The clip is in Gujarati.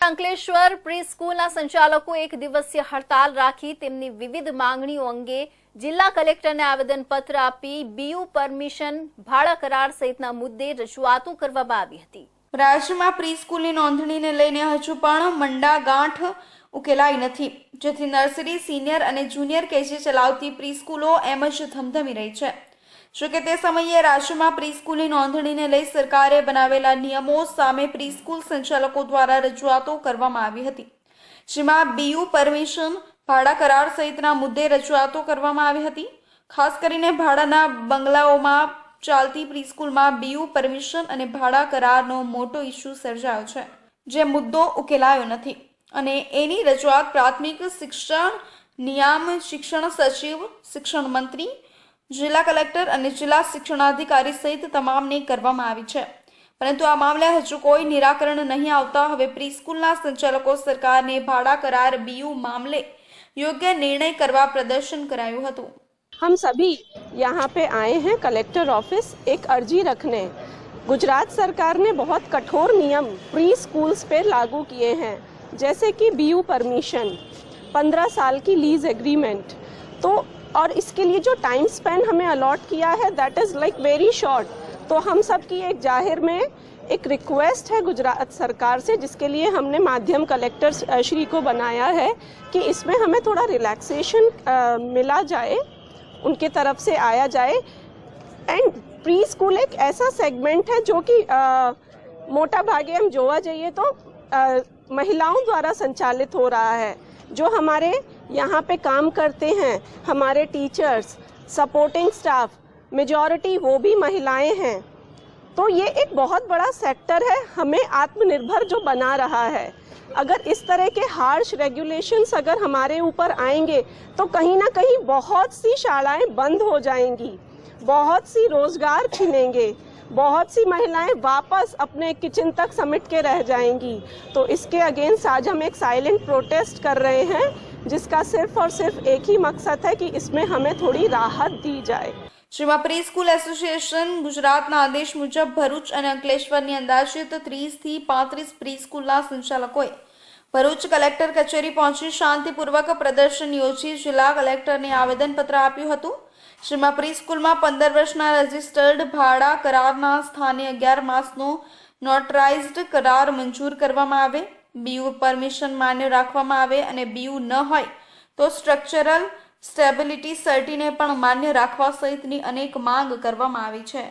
અંકલેશ્વર પ્રી સ્કૂલના સંચાલકો એક દિવસીય હડતાલ રાખી તેમની વિવિધ માંગણીઓ અંગે જિલ્લા કલેક્ટરને આવેદનપત્ર આપી બીયુ પરમિશન, ભાડા કરાર સહિતના મુદ્દે રજૂઆતો કરવામાં આવી હતી। રાજ્યમાં પ્રી સ્કૂલની નોંધણીને લઈને હજુ પણ મંડાગાંઠ ઉકેલાઈ નથી, જેથી નર્સરી, સિનિયર અને જુનિયર કેજી ચલાવતી પ્રી સ્કૂલો એમ જ ધમધમી રહી છે। જોકે તે સમયે રાજ્યમાં પ્રી સ્કૂલની નોંધણીને લઈ સરકારે બનાવેલા નિયમો સામે પ્રી સ્કૂલ સંચાલકો દ્વારા રજૂઆતો કરવામાં આવી હતી, જેમાં બીયુ પરમિશન, ભાડા કરાર સહિતના મુદ્દે રજૂઆતો કરવામાં આવી હતી। ખાસ કરીને ભાડાના બંગલાઓમાં ચાલતી પ્રી સ્કૂલમાં બીયુ પરમિશન અને ભાડા કરારનો મોટો ઇસ્યુ સર્જાયો છે, જે મુદ્દો ઉકેલાયો નથી અને એની રજૂઆત પ્રાથમિક શિક્ષણ નિયામ, શિક્ષણ સચિવ, શિક્ષણ મંત્રી, જિલ્લા કલેક્ટર અને જિલ્લા શિક્ષણાધિકારી સહિત તમામને કરવામાં આવી છે, પરંતુ આ મામલે હજુ કોઈ નિરાકરણ નહીં આવતા હવે પ્રી સ્કૂલના સંચાલકો સરકારને ભાડા કરાર બીયુ મામલે योग्य निर्णय करवा प्रदर्शन कराયું હતું। हम सभी यहाँ पे आए हैं कलेक्टर ऑफिस एक अर्जी रखने। गुजरात सरकार ने बहुत कठोर नियम प्री स्कूल्स पे लागू किए हैं, जैसे कि बीयू परमिशन, 15 साल की लीज एग्रीमेंट, तो और इसके लिए जो टाइम स्पेन हमें अलॉट किया है that is like very short. तो हम सब की एक जाहिर में एक रिक्वेस्ट है गुजरात सरकार से, जिसके लिए हमने माध्यम कलेक्टर श्री को बनाया है कि इसमें हमें थोड़ा रिलैक्सेशन मिला जाए, उनके तरफ से आया जाए। एंड प्री स्कूल एक ऐसा सेगमेंट है जो कि मोटा भागे हम जोवा जाइए तो महिलाओं द्वारा संचालित हो रहा है। जो हमारे यहाँ पे काम करते हैं, हमारे टीचर्स, सपोर्टिंग स्टाफ, मेजॉरिटी वो भी महिलाएं हैं। तो ये एक बहुत बड़ा सेक्टर है, हमें आत्मनिर्भर जो बना रहा है। अगर इस तरह के हार्श रेगुलेशंस अगर हमारे ऊपर आएंगे तो कहीं ना कहीं बहुत सी शालाएं बंद हो जाएंगी, बहुत सी रोजगार छिनेंगे, बहुत सी महिलाएं वापस अपने किचन तक समेट के रह जाएंगी। तो इसके अगेंस्ट आज हम एक साइलेंट प्रोटेस्ट कर रहे हैं, जिसका सिर्फ और सिर्फ एक ही मकसद है कि इसमें हमें थोड़ी राहत दी जाए। જેમાં પ્રી સ્કૂલ એસોસિએશન ગુજરાતના આદેશ મુજબ ભરૂચ અને અંકલેશ્વરની અંદાજિત 30 થી 35 પ્રી સ્કૂલના સંચાલકોએ ભરૂચ કલેક્ટર કચેરી પહોંચી શાંતિપૂર્વક પ્રદર્શન યોજી જિલ્લા કલેક્ટરને આવેદનપત્ર આપ્યું હતું, જેમાં પ્રી સ્કૂલમાં 15 વર્ષના રજિસ્ટર્ડ ભાડા કરારના સ્થાને 11 માસનો નોટરાઇઝ્ડ કરાર મંજૂર કરવામાં આવે, બીયુ પરમિશન માન્ય રાખવામાં આવે અને બીયુ ન હોય તો સ્ટ્રક્ચરલ સ્ટેબિલિટી સર્ટિને પણ માન્ય રાખવા સહિતની અનેક માંગ કરવામાં આવી છે।